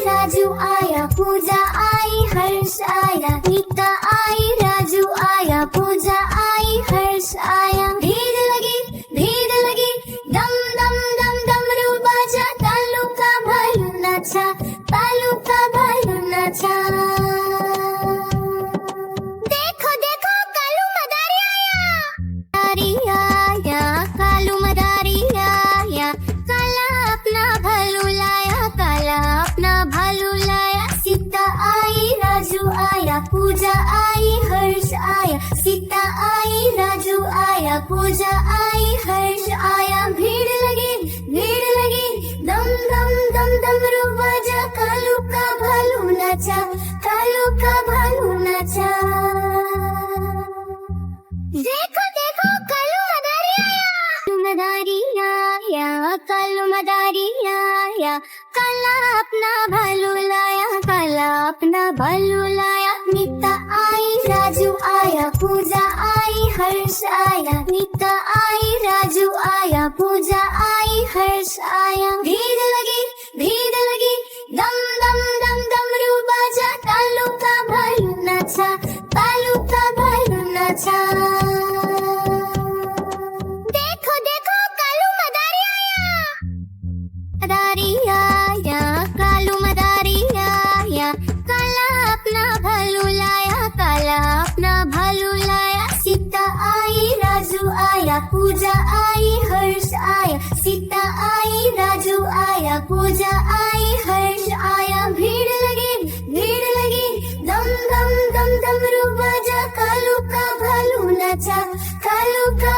राजू आया, पूजा आई, हर्ष आया। नीता आई, राजू आया, पूजा आई, हर्ष आया। भीड़ लगी, दम दम दम डमरू बाजा, तालू का भालू नाचा, तालू का भालू नाचा। देखो देखो कालू मदारी आया, कालू मदारी आया। काला अपना भालू लाया, काला अपना भालू लाया। सीता आई, राजू आया, पूजा आई, हर्ष आया। सीता आई, राजू आया, पूजा आई, हर्ष आया। भीड़ लगी, दम दम दम डमरू बाजा, कालू का भालू नाचा, कालू का भालू नाचा। देखो देखो कालू मदारी आया, कालू मदारी आया। काला अपना भालू लाया, काला अपना भालू लाया। नीता आई, राजू आया, पूजा आई, हर्ष आया। नीता आई, राजू आया, पूजा आई, हर्ष आया। भीड़ लगी, दम दम दम डमरू बाजा, तालू का भालू नाचा, तालू का भालू नाचा। देखो देखो कालू मदारी आया, कालू मदारी आया। काला अपना भालू लाया, काला अपना भालू लाया। सीता आई, राजू आया, पूजा आई, हर्ष आया। सीता आई, राजू आया, पूजा आई, हर्ष आया। भीड़ लगी, दम दम दम डमरू बाजा, कालू का भालू नाचा, कालू का